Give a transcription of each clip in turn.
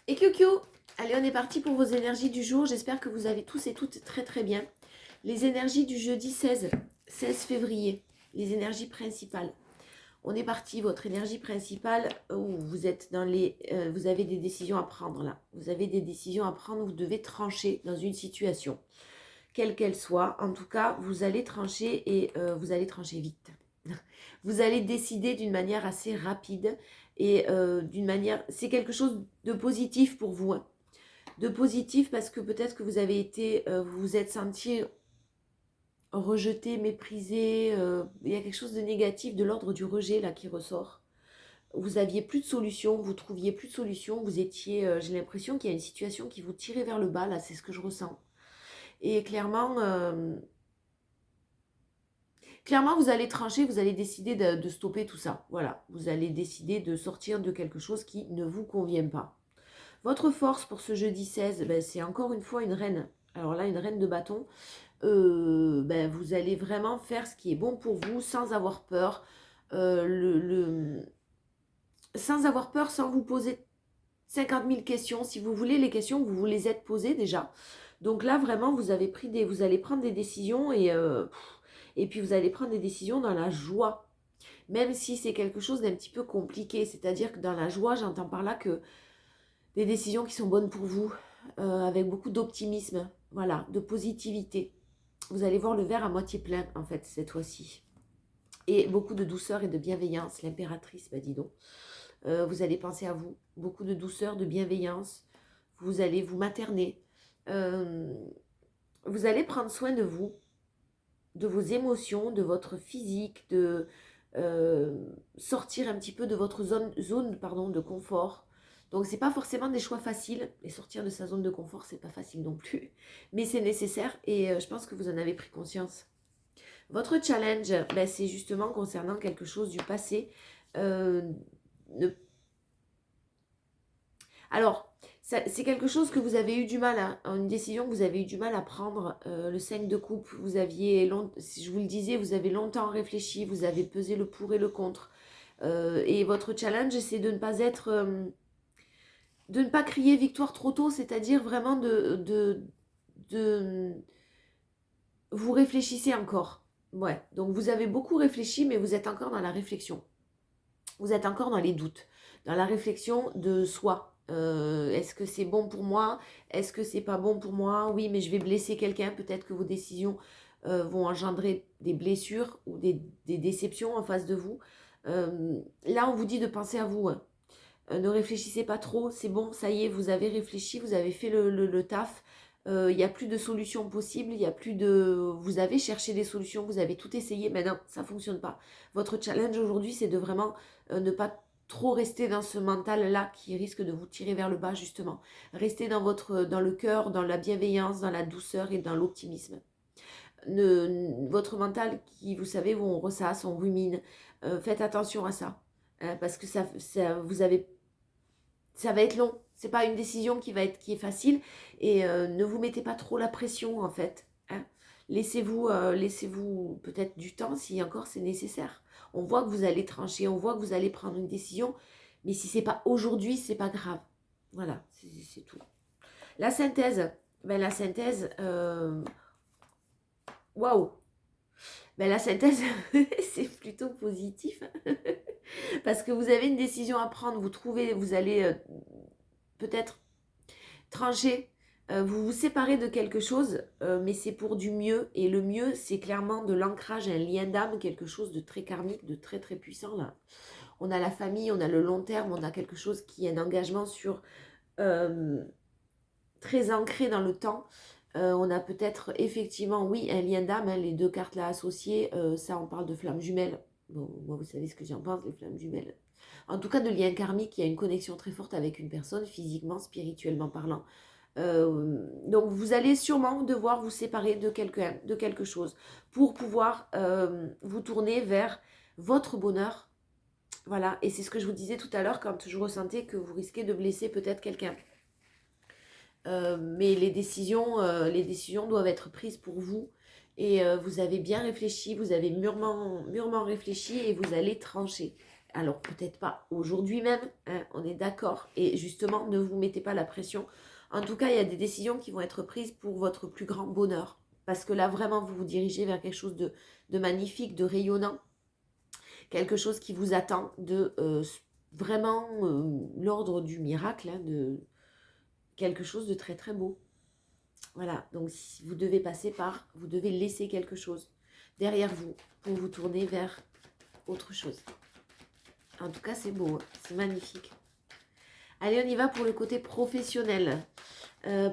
Et Kyokyo, allez, on est parti pour vos énergies du jour. J'espère que vous allez tous et toutes très très bien. Les énergies du jeudi 16 février, les énergies principales. On est parti, votre énergie principale, où vous êtes dans les... vous avez des décisions à prendre là. Vous avez des décisions à prendre, vous devez trancher dans une situation, quelle qu'elle soit. En tout cas, vous allez trancher et vous allez trancher vite. Vous allez décider d'une manière assez rapide et d'une manière... C'est quelque chose de positif pour vous, hein. De positif parce que peut-être que vous avez été... vous vous êtes senti rejeté, méprisé. Il y a quelque chose de négatif, de l'ordre du rejet là qui ressort. Vous aviez plus de solution, vous trouviez plus de solution, vous étiez... j'ai l'impression qu'il y a une situation qui vous tirait vers le bas, là, c'est ce que je ressens. Et clairement... Clairement, vous allez trancher, vous allez décider de stopper tout ça. Voilà, vous allez décider de sortir de quelque chose qui ne vous convient pas. Votre force pour ce jeudi 16, ben, c'est encore une fois une reine. Alors là, une reine de bâton. Ben, vous allez vraiment faire ce qui est bon pour vous sans avoir peur. Sans avoir peur, sans vous poser 50 000 questions. Si vous voulez les questions, vous vous les êtes posées déjà. Donc là, vraiment, vous allez prendre des décisions et puis vous allez prendre des décisions dans la joie. Même si c'est quelque chose d'un petit peu compliqué. C'est-à-dire que dans la joie, j'entends par là que des décisions qui sont bonnes pour vous, avec beaucoup d'optimisme, voilà, de positivité. Vous allez voir le verre à moitié plein, en fait, cette fois-ci. Et beaucoup de douceur et de bienveillance, l'impératrice, bah dis donc. Vous allez penser à vous, beaucoup de douceur, de bienveillance. Vous allez vous materner. Euh, vous allez prendre soin de vous, de vos émotions, de votre physique, de sortir un petit peu de votre zone de confort. Donc c'est pas forcément des choix faciles, et sortir de sa zone de confort, c'est pas facile non plus, mais c'est nécessaire et je pense que vous en avez pris conscience. Votre challenge, ben, c'est justement concernant quelque chose du passé. Euh, ne Alors, c'est quelque chose que vous avez eu du mal une décision que vous avez eu du mal à prendre. Le 5 de coupe, si je vous le disais, vous avez longtemps réfléchi, vous avez pesé le pour et le contre. Et votre challenge, c'est de ne pas crier victoire trop tôt, c'est-à-dire vraiment de vous réfléchissez encore. Ouais, donc vous avez beaucoup réfléchi, mais vous êtes encore dans la réflexion. Vous êtes encore dans les doutes, dans la réflexion de soi. Est-ce que c'est bon pour moi? Est-ce que c'est pas bon pour moi? Oui, mais je vais blesser quelqu'un. Peut-être que vos décisions vont engendrer des blessures ou des déceptions en face de vous. Là, on vous dit de penser à vous, hein. Ne réfléchissez pas trop, c'est bon, ça y est, vous avez réfléchi, vous avez fait le taf. Il n'y a plus de solutions possibles, il y a plus de... Vous avez cherché des solutions, vous avez tout essayé, mais non, ça ne fonctionne pas. Votre challenge aujourd'hui, c'est de vraiment ne pas trop rester dans ce mental-là qui risque de vous tirer vers le bas, justement. Restez dans le cœur, dans la bienveillance, dans la douceur et dans l'optimisme. Votre mental qui, vous savez, on ressasse, on rumine. Faites attention à ça. Parce que ça va être long. C'est pas une décision qui est facile et ne vous mettez pas trop la pression en fait, hein. Laissez-vous peut-être du temps si encore c'est nécessaire. On voit que vous allez trancher, on voit que vous allez prendre une décision, mais si c'est pas aujourd'hui, c'est pas grave. Voilà, c'est tout. La synthèse, la synthèse, waouh, la synthèse, c'est plutôt positif parce que vous avez une décision à prendre. Vous allez peut-être trancher, vous vous séparez de quelque chose, mais c'est pour du mieux. Et le mieux, c'est clairement de l'ancrage, un lien d'âme, quelque chose de très karmique, de très très puissant. Là. On a la famille, on a le long terme, on a quelque chose qui est un engagement sur très ancré dans le temps. On a peut-être effectivement, oui, un lien d'âme, hein, les deux cartes là associées, ça on parle de flammes jumelles. Bon, moi vous savez ce que j'en pense, les flammes jumelles. En tout cas, de lien karmique, il y a une connexion très forte avec une personne, physiquement, spirituellement parlant. Donc vous allez sûrement devoir vous séparer de quelqu'un, de quelque chose, pour pouvoir vous tourner vers votre bonheur. Voilà, et c'est ce que je vous disais tout à l'heure quand je ressentais que vous risquez de blesser peut-être quelqu'un. Mais les décisions doivent être prises pour vous. Et vous avez bien réfléchi, vous avez mûrement réfléchi et vous allez trancher. Alors peut-être pas aujourd'hui même, hein, on est d'accord. Et justement, ne vous mettez pas la pression. En tout cas, il y a des décisions qui vont être prises pour votre plus grand bonheur. Parce que là, vraiment, vous vous dirigez vers quelque chose de magnifique, de rayonnant. Quelque chose qui vous attend de vraiment l'ordre du miracle, hein, de quelque chose de très très beau. Voilà, donc si vous devez passer par, vous devez laisser quelque chose derrière vous pour vous tourner vers autre chose. En tout cas, c'est beau, hein, c'est magnifique. Allez, on y va pour le côté professionnel.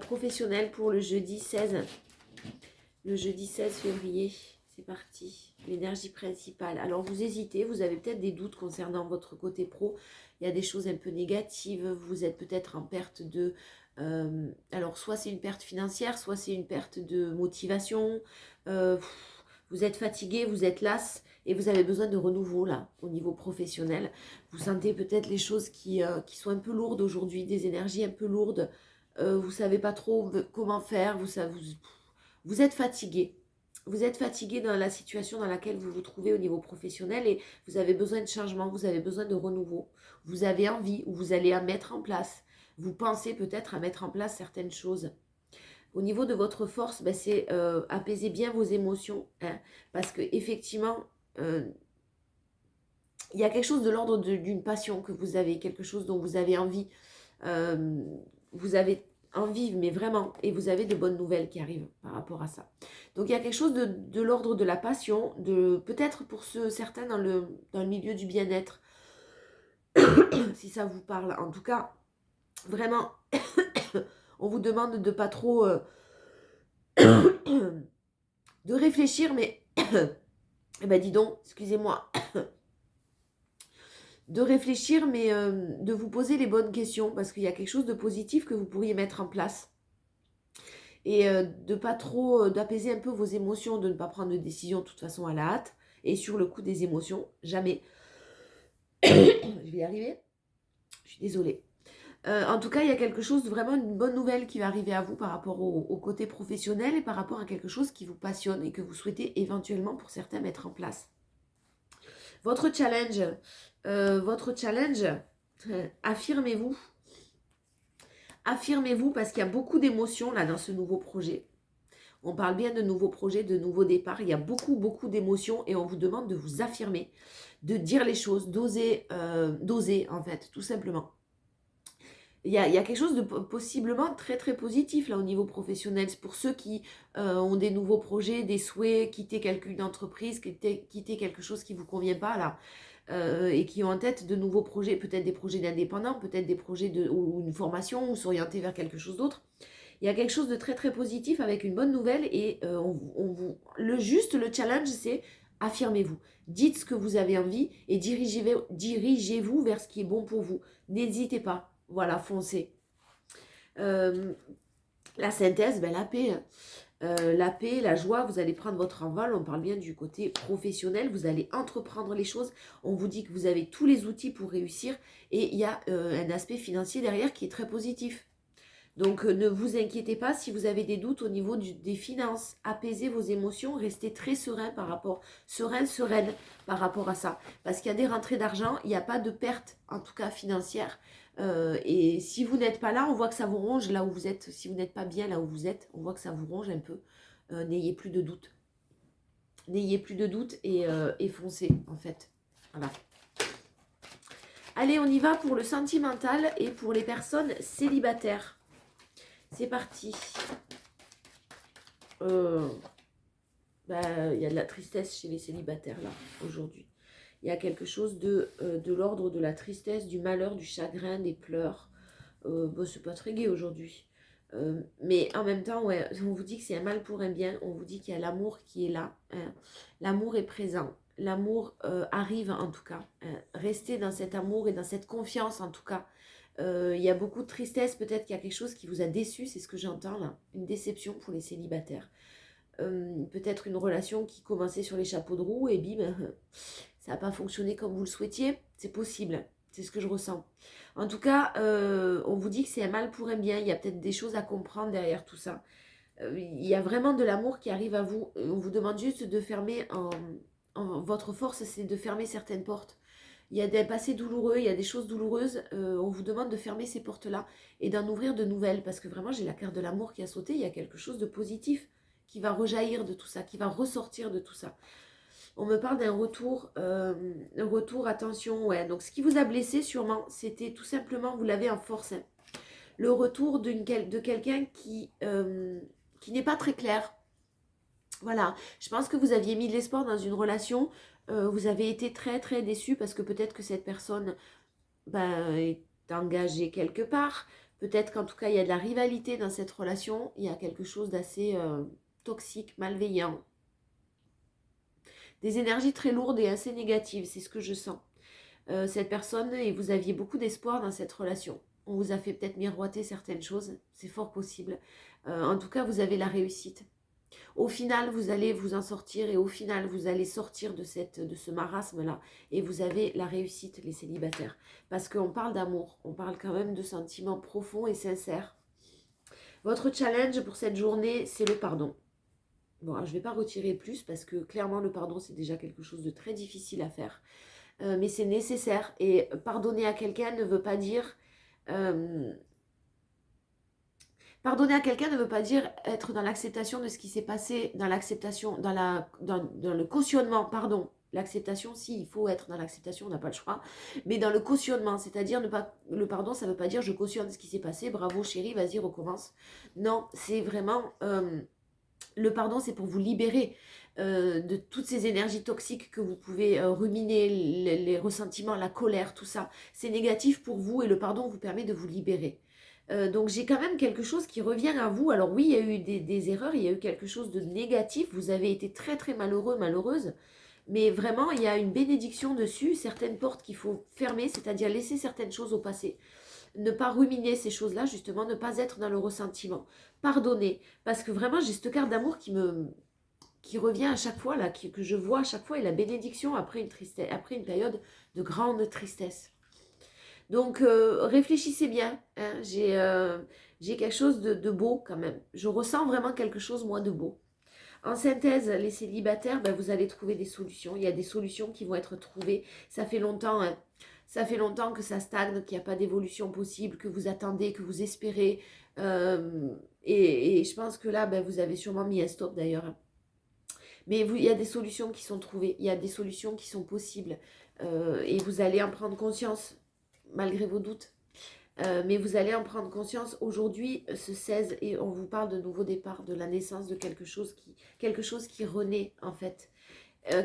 Professionnel pour le jeudi 16. Le jeudi 16 février, c'est parti. L'énergie principale. Alors, vous hésitez, vous avez peut-être des doutes concernant votre côté pro. Il y a des choses un peu négatives. Vous êtes peut-être en perte de... alors, soit c'est une perte financière, soit c'est une perte de motivation. Vous êtes fatigué, vous êtes las et vous avez besoin de renouveau là, au niveau professionnel. Vous sentez peut-être les choses qui sont un peu lourdes aujourd'hui, des énergies un peu lourdes. Vous ne savez pas trop comment faire, vous êtes fatigué. Vous êtes fatigué dans la situation dans laquelle vous vous trouvez au niveau professionnel et vous avez besoin de changement, vous avez besoin de renouveau. Vous avez envie ou vous allez à mettre en place. Vous pensez peut-être à mettre en place certaines choses. Au niveau de votre force, ben, c'est apaiser bien vos émotions. Hein, parce qu'effectivement, il y a quelque chose de l'ordre d'une passion que vous avez, quelque chose dont vous avez envie. Vous avez envie, mais vraiment, et vous avez de bonnes nouvelles qui arrivent par rapport à ça. Donc il y a quelque chose de l'ordre de la passion, peut-être pour certains dans le milieu du bien-être, si ça vous parle. En tout cas, vraiment, on vous demande de pas trop... de réfléchir, mais... eh ben dis donc, excusez-moi. De réfléchir, mais de vous poser les bonnes questions, parce qu'il y a quelque chose de positif que vous pourriez mettre en place. Et de pas trop, d'apaiser un peu vos émotions, de ne pas prendre de décision de toute façon à la hâte. Et sur le coup des émotions, jamais. Je vais y arriver. Je suis désolée. En tout cas, il y a quelque chose, vraiment une bonne nouvelle qui va arriver à vous par rapport au côté professionnel et par rapport à quelque chose qui vous passionne et que vous souhaitez éventuellement pour certains mettre en place. Votre challenge, affirmez-vous. Affirmez-vous parce qu'il y a beaucoup d'émotions là dans ce nouveau projet. On parle bien de nouveaux projets, de nouveaux départs. Il y a beaucoup, beaucoup d'émotions et on vous demande de vous affirmer, de dire les choses, d'oser en fait, tout simplement. Il y a quelque chose de possiblement très, très positif là au niveau professionnel. C'est pour ceux qui ont des nouveaux projets, des souhaits, quitter une entreprise, quitter quelque chose qui ne vous convient pas là. Et qui ont en tête de nouveaux projets, peut-être des projets d'indépendants, peut-être des projets ou une formation, ou s'orienter vers quelque chose d'autre. Il y a quelque chose de très très positif avec une bonne nouvelle et le challenge c'est affirmez-vous. Dites ce que vous avez envie et dirigez-vous vers ce qui est bon pour vous. N'hésitez pas. Voilà, foncez. La synthèse, ben, la paix. La paix, la joie, vous allez prendre votre envol, on parle bien du côté professionnel, vous allez entreprendre les choses, on vous dit que vous avez tous les outils pour réussir et il y a un aspect financier derrière qui est très positif. Donc ne vous inquiétez pas si vous avez des doutes au niveau des finances, apaisez vos émotions, restez très sereine sereine par rapport à ça. Parce qu'il y a des rentrées d'argent, il n'y a pas de perte, en tout cas financière. Et si vous n'êtes pas là, on voit que ça vous ronge là où vous êtes. Si vous n'êtes pas bien là où vous êtes, on voit que ça vous ronge un peu. N'ayez plus de doute. N'ayez plus de doute et foncez en fait. Voilà. Allez, on y va pour le sentimental et pour les personnes célibataires. C'est parti. Il y a de la tristesse chez les célibataires là, aujourd'hui. Il y a quelque chose de l'ordre de la tristesse, du malheur, du chagrin, des pleurs. C'est pas très gai aujourd'hui. Mais en même temps, ouais, on vous dit que c'est un mal pour un bien. On vous dit qu'il y a l'amour qui est là. Hein. L'amour est présent. L'amour arrive en tout cas. Hein. Restez dans cet amour et dans cette confiance en tout cas. Il y a beaucoup de tristesse, peut-être qu'il y a quelque chose qui vous a déçu, c'est ce que j'entends là, une déception pour les célibataires. Peut-être une relation qui commençait sur les chapeaux de roue et bim, ça n'a pas fonctionné comme vous le souhaitiez, c'est possible, c'est ce que je ressens. En tout cas, on vous dit que c'est un mal pour un bien, il y a peut-être des choses à comprendre derrière tout ça. Il y a vraiment de l'amour qui arrive à vous, on vous demande juste de fermer, votre force c'est de fermer certaines portes. Il y a des passés douloureux, il y a des choses douloureuses. On vous demande de fermer ces portes-là et d'en ouvrir de nouvelles. Parce que vraiment, j'ai la carte de l'amour qui a sauté. Il y a quelque chose de positif qui va rejaillir de tout ça, qui va ressortir de tout ça. On me parle d'un retour, attention, ouais. Donc, ce qui vous a blessé, sûrement, c'était tout simplement, vous l'avez en force, hein, le retour de quelqu'un qui n'est pas très clair. Voilà, je pense que vous aviez mis de l'espoir dans une relation, vous avez été très très déçu parce que peut-être que cette personne est engagée quelque part, peut-être qu'en tout cas il y a de la rivalité dans cette relation, il y a quelque chose d'assez toxique, malveillant, des énergies très lourdes et assez négatives, c'est ce que je sens. Cette personne, et vous aviez beaucoup d'espoir dans cette relation. On vous a fait peut-être miroiter certaines choses, c'est fort possible. En tout cas, vous avez la réussite. Au final, vous allez vous en sortir et au final, vous allez sortir de ce marasme-là et vous avez la réussite, les célibataires. Parce qu'on parle d'amour, on parle quand même de sentiments profonds et sincères. Votre challenge pour cette journée, c'est le pardon. Bon, je ne vais pas retirer plus parce que clairement, le pardon, c'est déjà quelque chose de très difficile à faire. Mais c'est nécessaire. Et pardonner à quelqu'un ne veut pas dire... pardonner à quelqu'un ne veut pas dire être dans l'acceptation de ce qui s'est passé, dans l'acceptation, dans le cautionnement, pardon. L'acceptation, si, il faut être dans l'acceptation, on n'a pas le choix. Mais dans le cautionnement, c'est-à-dire le pardon, ça ne veut pas dire je cautionne ce qui s'est passé, bravo chérie, vas-y, recommence. Non, c'est vraiment... le pardon, c'est pour vous libérer de toutes ces énergies toxiques que vous pouvez ruminer, les ressentiments, la colère, tout ça. C'est négatif pour vous et le pardon vous permet de vous libérer. Donc j'ai quand même quelque chose qui revient à vous. Alors oui, il y a eu des erreurs, il y a eu quelque chose de négatif. Vous avez été très très malheureux, malheureuse. Mais vraiment, il y a une bénédiction dessus, certaines portes qu'il faut fermer, c'est-à-dire laisser certaines choses au passé. Ne pas ruminer ces choses-là, justement, ne pas être dans le ressentiment. Pardonner, parce que vraiment, j'ai cette carte d'amour qui revient à chaque fois, là, que je vois à chaque fois, et la bénédiction après une période de grande tristesse. Donc, réfléchissez bien. Hein, j'ai quelque chose de beau quand même. Je ressens vraiment quelque chose, moi, de beau. En synthèse, les célibataires, vous allez trouver des solutions. Il y a des solutions qui vont être trouvées. Ça fait longtemps, hein. Ça fait longtemps que ça stagne, qu'il n'y a pas d'évolution possible, que vous attendez, que vous espérez. Et je pense que là, vous avez sûrement mis un stop d'ailleurs, hein. Mais il y a des solutions qui sont trouvées. Il y a des solutions qui sont possibles. Et vous allez en prendre conscience, malgré vos doutes. Mais vous allez en prendre conscience aujourd'hui, ce 16, et on vous parle de nouveau départ, de la naissance de quelque chose qui renaît en fait.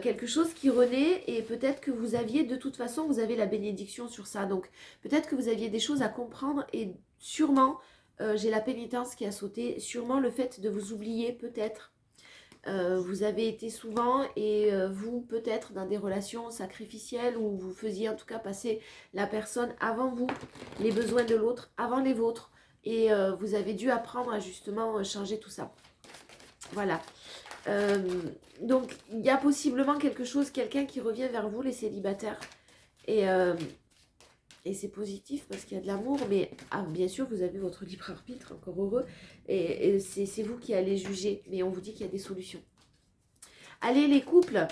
Quelque chose qui renaît et peut-être que vous aviez, de toute façon, vous avez la bénédiction sur ça. Donc peut-être que vous aviez des choses à comprendre et sûrement, j'ai la pénitence qui a sauté, sûrement le fait de vous oublier peut-être. Vous avez été souvent et vous peut-être dans des relations sacrificielles où vous faisiez en tout cas passer la personne avant vous, les besoins de l'autre avant les vôtres et vous avez dû apprendre à justement changer tout ça. Voilà. Donc il y a possiblement quelque chose, quelqu'un qui revient vers vous les célibataires et c'est positif parce qu'il y a de l'amour, mais bien sûr, vous avez votre libre arbitre, encore heureux, et c'est vous qui allez juger, mais on vous dit qu'il y a des solutions. Allez, les couples,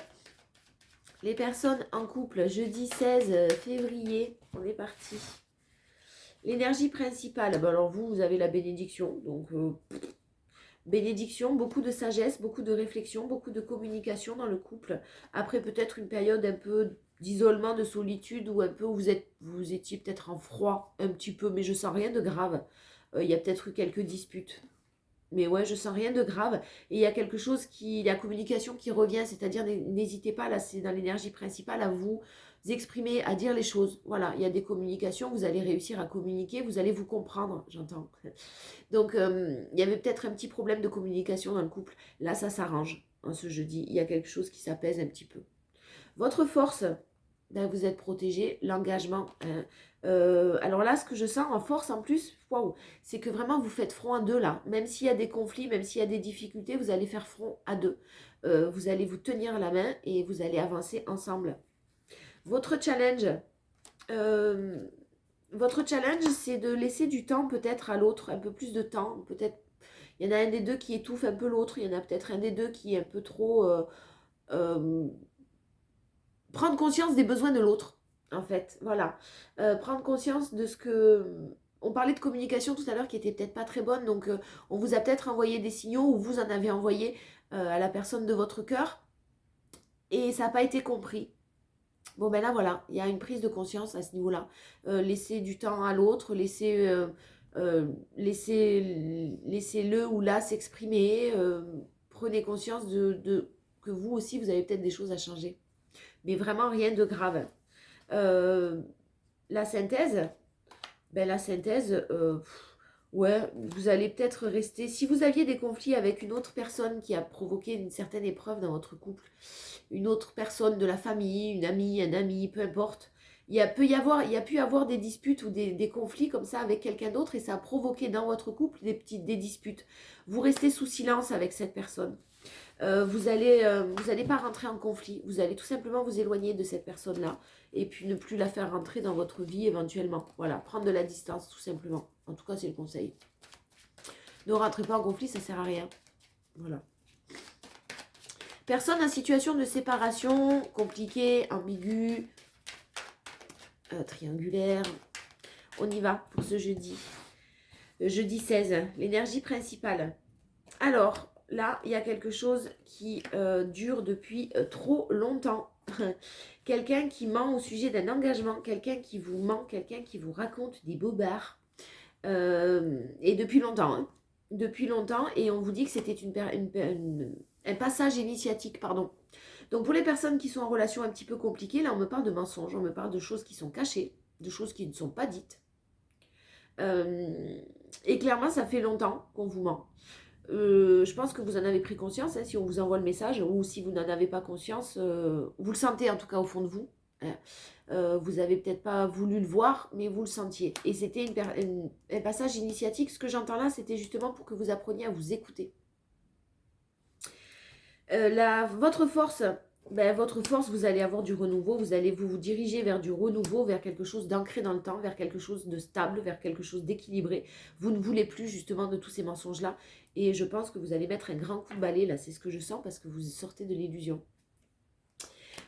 les personnes en couple, jeudi 16 février, on est parti. L'énergie principale, alors vous avez la bénédiction, donc bénédiction, beaucoup de sagesse, beaucoup de réflexion, beaucoup de communication dans le couple. Après peut-être une période un peu d'isolement, de solitude, ou un peu où vous étiez peut-être en froid, un petit peu, mais je sens rien de grave. Il y a peut-être eu quelques disputes. Mais ouais, je sens rien de grave. Et il y a quelque chose la communication qui revient, c'est-à-dire n'hésitez pas, là c'est dans l'énergie principale, à vous exprimer, à dire les choses. Voilà, il y a des communications, vous allez réussir à communiquer, vous allez vous comprendre, j'entends. Donc, il y avait peut-être un petit problème de communication dans le couple. Là, ça s'arrange, hein, ce jeudi. Il y a quelque chose qui s'apaise un petit peu. Votre force, vous êtes protégé, l'engagement. Hein. Alors là, ce que je sens en force en plus, waouh, c'est que vraiment vous faites front à deux là. Même s'il y a des conflits, même s'il y a des difficultés, vous allez faire front à deux. Vous allez vous tenir la main et vous allez avancer ensemble. Votre challenge, c'est de laisser du temps peut-être à l'autre, un peu plus de temps. Peut-être, il y en a un des deux qui étouffe un peu l'autre, il y en a peut-être un des deux qui est un peu trop... prendre conscience des besoins de l'autre. en fait. Voilà. Prendre conscience de ce que... On parlait de communication tout à l'heure qui était peut-être pas très bonne, donc on vous a peut-être envoyé des signaux ou vous en avez envoyé à la personne de votre cœur et ça n'a pas été compris. Bon ben là voilà, il y a une prise de conscience à ce niveau-là. Laissez du temps à l'autre, laissez-le ou la s'exprimer. Prenez conscience que vous aussi, vous avez peut-être des choses à changer. Mais vraiment rien de grave. Euh, la synthèse, ben la synthèse, ouais, vous allez peut-être rester. Si vous aviez des conflits avec une autre personne qui a provoqué une certaine épreuve dans votre couple, une autre personne de la famille, une amie, un ami, peu importe, il y a pu y avoir des disputes ou des conflits comme ça avec quelqu'un d'autre et ça a provoqué dans votre couple des disputes. Vous restez sous silence avec cette personne. Vous allez pas rentrer en conflit. Vous allez tout simplement vous éloigner de cette personne-là et puis ne plus la faire rentrer dans votre vie éventuellement. Voilà, prendre de la distance tout simplement. En tout cas, c'est le conseil. Ne rentrez pas en conflit, ça sert à rien. Voilà. Personne en situation de séparation, compliquée, ambiguë, triangulaire. On y va pour ce jeudi. Le jeudi 16, l'énergie principale. Alors, là, il y a quelque chose qui dure depuis trop longtemps. Quelqu'un qui ment au sujet d'un engagement, quelqu'un qui vous ment, quelqu'un qui vous raconte des bobards. Et depuis longtemps, hein. Depuis longtemps, et on vous dit que c'était un passage initiatique, pardon. Donc pour les personnes qui sont en relation un petit peu compliquée, là on me parle de mensonges, on me parle de choses qui sont cachées, de choses qui ne sont pas dites. Et clairement, ça fait longtemps qu'on vous ment. Je pense que vous en avez pris conscience, hein, si on vous envoie le message, ou si vous n'en avez pas conscience, vous le sentez en tout cas au fond de vous. Hein. Vous avez peut-être pas voulu le voir, mais vous le sentiez. Et c'était un passage initiatique. Ce que j'entends là, c'était justement pour que vous appreniez à vous écouter. Votre force, vous allez avoir du renouveau, vous allez vous diriger vers du renouveau, vers quelque chose d'ancré dans le temps, vers quelque chose de stable, vers quelque chose d'équilibré. Vous ne voulez plus justement de tous ces mensonges-là. Et je pense que vous allez mettre un grand coup de balai, là, c'est ce que je sens, parce que vous sortez de l'illusion.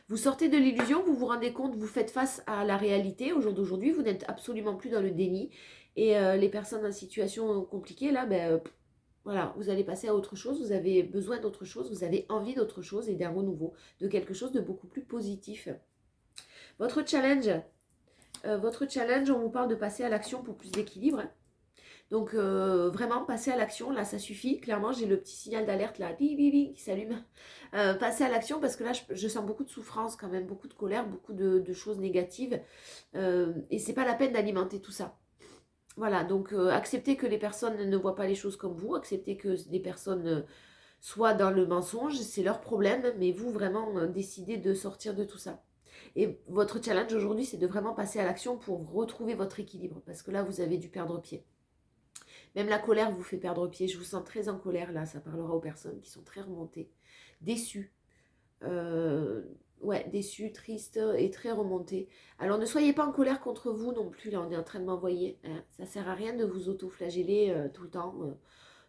Vous sortez de l'illusion, vous vous rendez compte, vous faites face à la réalité. Au jour d'aujourd'hui, vous n'êtes absolument plus dans le déni. Et les personnes en situation compliquée, là, voilà, vous allez passer à autre chose, vous avez besoin d'autre chose, vous avez envie d'autre chose et d'un renouveau, de quelque chose de beaucoup plus positif. Votre challenge, on vous parle de passer à l'action pour plus d'équilibre. Donc vraiment, passer à l'action, là ça suffit. Clairement, j'ai le petit signal d'alerte là, qui s'allume. Passer à l'action parce que là, je sens beaucoup de souffrance quand même, beaucoup de colère, beaucoup de choses négatives. Et c'est pas la peine d'alimenter tout ça. Voilà, donc acceptez que les personnes ne voient pas les choses comme vous, acceptez que les personnes soient dans le mensonge, c'est leur problème, mais vous vraiment décidez de sortir de tout ça. Et votre challenge aujourd'hui, c'est de vraiment passer à l'action pour retrouver votre équilibre, parce que là, vous avez dû perdre pied. Même la colère vous fait perdre pied, je vous sens très en colère là, ça parlera aux personnes qui sont très remontées, déçues. Ouais, déçu, triste et très remonté. Alors ne soyez pas en colère contre vous non plus, là on est en train de m'envoyer. Hein. Ça sert à rien de vous auto-flageller tout le temps.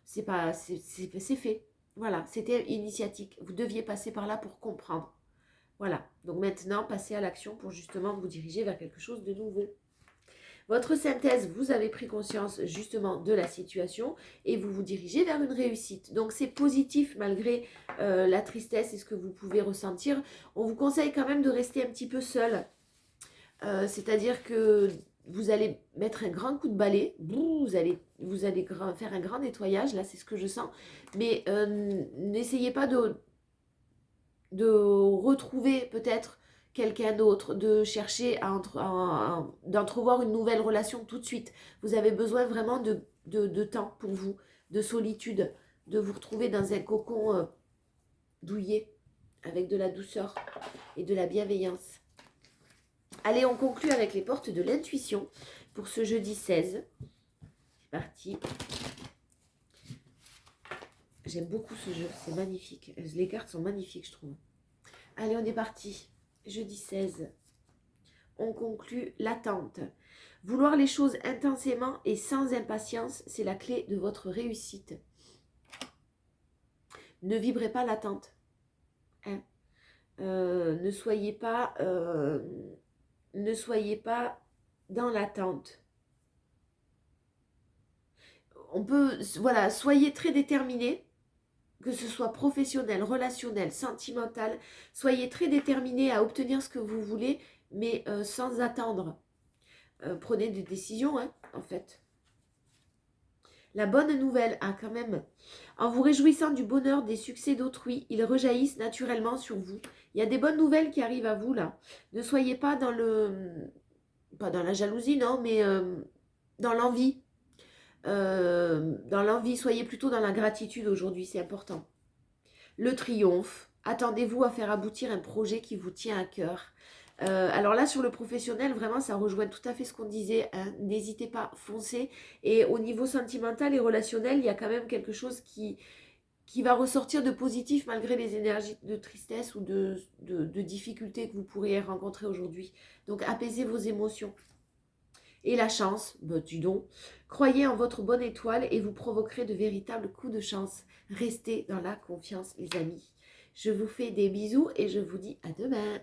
C'est pas, c'est fait. Voilà, c'était initiatique. Vous deviez passer par là pour comprendre. Voilà, donc maintenant passez à l'action pour justement vous diriger vers quelque chose de nouveau. Votre synthèse, vous avez pris conscience justement de la situation et vous vous dirigez vers une réussite. Donc c'est positif malgré la tristesse et ce que vous pouvez ressentir. On vous conseille quand même de rester un petit peu seul. C'est-à-dire que vous allez mettre un grand coup de balai, vous allez faire un grand nettoyage, là c'est ce que je sens. Mais n'essayez pas de retrouver peut-être quelqu'un d'autre, de chercher d'entrevoir une nouvelle relation tout de suite. Vous avez besoin vraiment de temps pour vous, de solitude, de vous retrouver dans un cocon douillet, avec de la douceur et de la bienveillance. Allez, on conclut avec les portes de l'intuition pour ce jeudi 16. C'est parti. J'aime beaucoup ce jeu, c'est magnifique. Les cartes sont magnifiques, je trouve. Allez, on est parti. Jeudi 16. On conclut l'attente. Vouloir les choses intensément et sans impatience, c'est la clé de votre réussite. Ne vibrez pas l'attente. Hein. Ne soyez pas ne soyez pas dans l'attente. On peut, voilà, soyez très déterminés, que ce soit professionnel, relationnel, sentimental, soyez très déterminés à obtenir ce que vous voulez, mais sans attendre. Prenez des décisions, hein, en fait. La bonne nouvelle, quand même, en vous réjouissant du bonheur des succès d'autrui, ils rejaillissent naturellement sur vous. Il y a des bonnes nouvelles qui arrivent à vous, là. Ne soyez pas dans pas dans la jalousie, non, mais dans l'envie. Dans l'envie, soyez plutôt dans la gratitude aujourd'hui, c'est important. Le triomphe, attendez-vous à faire aboutir un projet qui vous tient à cœur. Alors là, sur le professionnel, vraiment, ça rejoint tout à fait ce qu'on disait, hein. N'hésitez pas, foncez. Et au niveau sentimental et relationnel, il y a quand même quelque chose qui va ressortir de positif malgré les énergies de tristesse ou de difficultés que vous pourriez rencontrer aujourd'hui. Donc, apaisez vos émotions. Et la chance, dis donc, croyez en votre bonne étoile et vous provoquerez de véritables coups de chance. Restez dans la confiance, les amis. Je vous fais des bisous et je vous dis à demain.